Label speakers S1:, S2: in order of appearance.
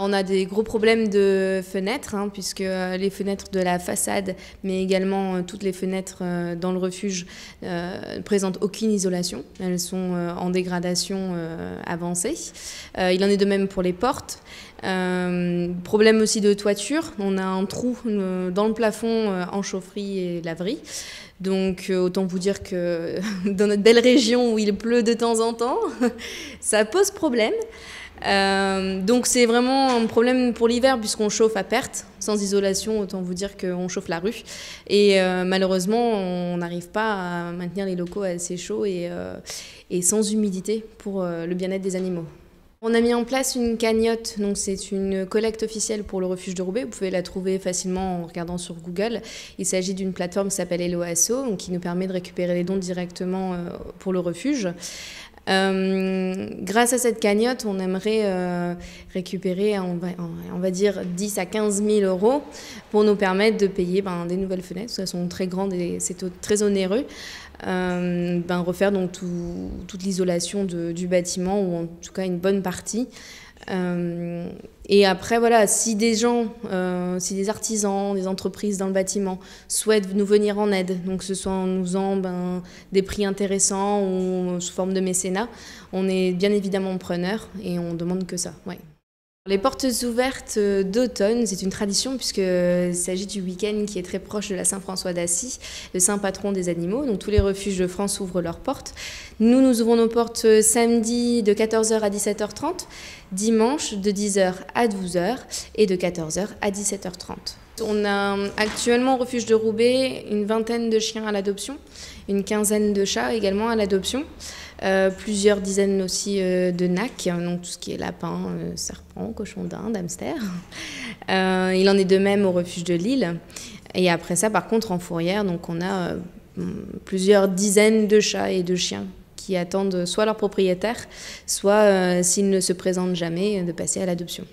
S1: On a des gros problèmes de fenêtres, puisque les fenêtres de la façade, mais également toutes les fenêtres dans le refuge, ne présentent aucune isolation. Elles sont en dégradation avancée. Il en est de même pour les portes. Problème aussi de toiture. On a un trou dans le plafond en chaufferie et laverie. Donc autant vous dire que dans notre belle région où il pleut de temps en temps, ça pose problème. Donc c'est vraiment un problème pour l'hiver puisqu'on chauffe à perte, sans isolation, autant vous dire qu'on chauffe la rue. Et malheureusement, on n'arrive pas à maintenir les locaux assez chauds et sans humidité pour le bien-être des animaux. On a mis en place une cagnotte, donc c'est une collecte officielle pour le refuge de Roubaix. Vous pouvez la trouver facilement en regardant sur Google. Il s'agit d'une plateforme qui s'appelle Hello Asso, qui nous permet de récupérer les dons directement pour le refuge. Grâce à cette cagnotte, on aimerait récupérer, on va dire, 10 à 15 000 euros pour nous permettre de payer des nouvelles fenêtres, parce qu'elles sont très grandes et c'est très onéreux. Refaire donc toute l'isolation du bâtiment, ou en tout cas une bonne partie. Et après, voilà, si des gens, si des artisans, des entreprises dans le bâtiment souhaitent nous venir en aide, donc que ce soit en nous faisant des prix intéressants ou sous forme de mécénat, on est bien évidemment preneur et on demande que ça. Ouais. Les portes ouvertes d'automne, c'est une tradition puisqu'il s'agit du week-end qui est très proche de la Saint-François d'Assise, le saint patron des animaux. Donc tous les refuges de France ouvrent leurs portes. Nous ouvrons nos portes samedi de 14h à 17h30, dimanche de 10h à 12h et de 14h à 17h30. On a actuellement au refuge de Roubaix une vingtaine de chiens à l'adoption, une quinzaine de chats également à l'adoption, plusieurs dizaines aussi de nacs, donc tout ce qui est lapin, serpent, cochon d'Inde, hamster. Il en est de même au refuge de Lille. Et après ça, par contre, en fourrière, donc on a plusieurs dizaines de chats et de chiens qui attendent soit leur propriétaire, soit, s'ils ne se présentent jamais, de passer à l'adoption.